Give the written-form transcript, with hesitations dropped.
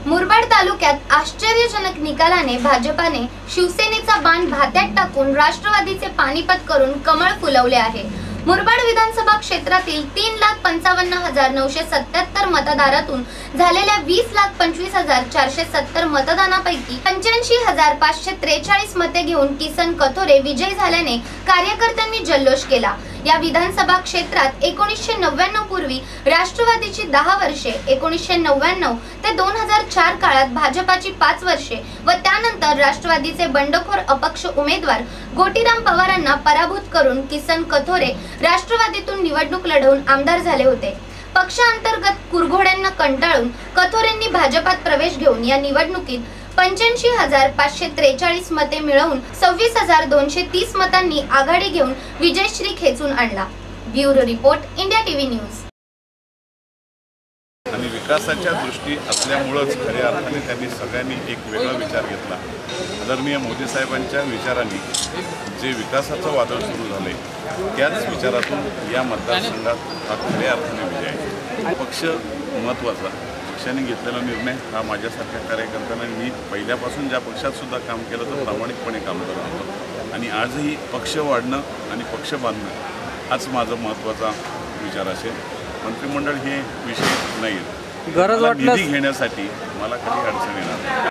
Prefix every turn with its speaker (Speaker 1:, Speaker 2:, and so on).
Speaker 1: मुरबाड तालुक्यात आश्चर्यजनक निकालाने भाजपाने शिवसेनेचा बाण भात्यात टाकून राष्ट्रवादीचे पानिपत करून कमळ फुलवले आहे। मुरबाड विधानसभा क्षेत्रातील 3,55,977 मतदारातून झालेल्या 20,25,470 मतदानापैकी 85,543 मते घेऊन किसन कथोरे विजयी झाल्याने कार्यकर्त्यांनी जल्लोष केला। या विधानसभा क्षेत्रात 1999 पूर्वी राष्ट्रवादीची 10 वर्षे, 1999 ते 2004 काळात भाजपाची 5 वर्षे व त्यानंतर राष्ट्रवादीचे बंडखोर अपक्ष उमेदवार गोटीराम पवारांना पराभूत करून किसन कथोरे राष्ट्रवादीतून निवडणूक लढवून आमदार झाले होते। पक्षांतर्गत कुरघोड्यांना कंटाळून कथोरेंनी भाजपात प्रवेश घेऊन या निवडणुकीत 85,543 मते मिळवून 26,230 मतांनी आघाडी घेऊन विजयश्री खेचून आणला। Bureau report, India TV news.
Speaker 2: आणि विकासाच्या दृष्टी असल्यामुळेच खऱ्या अर्थाने त्यांनी सगळ्यांनी एक वेगळा विचार घेतला। आदरणीय मोदी साहेबांच्या विचारांनी जे विकासाचं वादळ सुरू झाले त्याच विचारातून या मतदारसंघात हा खऱ्या अर्थाने विजय आहे। पक्ष महत्त्वाचा, पक्षाने घेतलेला निर्णय हा माझ्यासारख्या कार्यकर्त्यांना, मी पहिल्यापासून ज्या पक्षात सुद्धा काम केलं तर प्रामाणिकपणे काम करत होतो आणि आजही पक्ष वाढणं आणि पक्ष बांधणं हाच माझा महत्त्वाचा विचार असेल। मंत्रिमंडळ हे विषय नाही, गरज निधी घेण्यासाठी मला काही अडचण येणार नाही।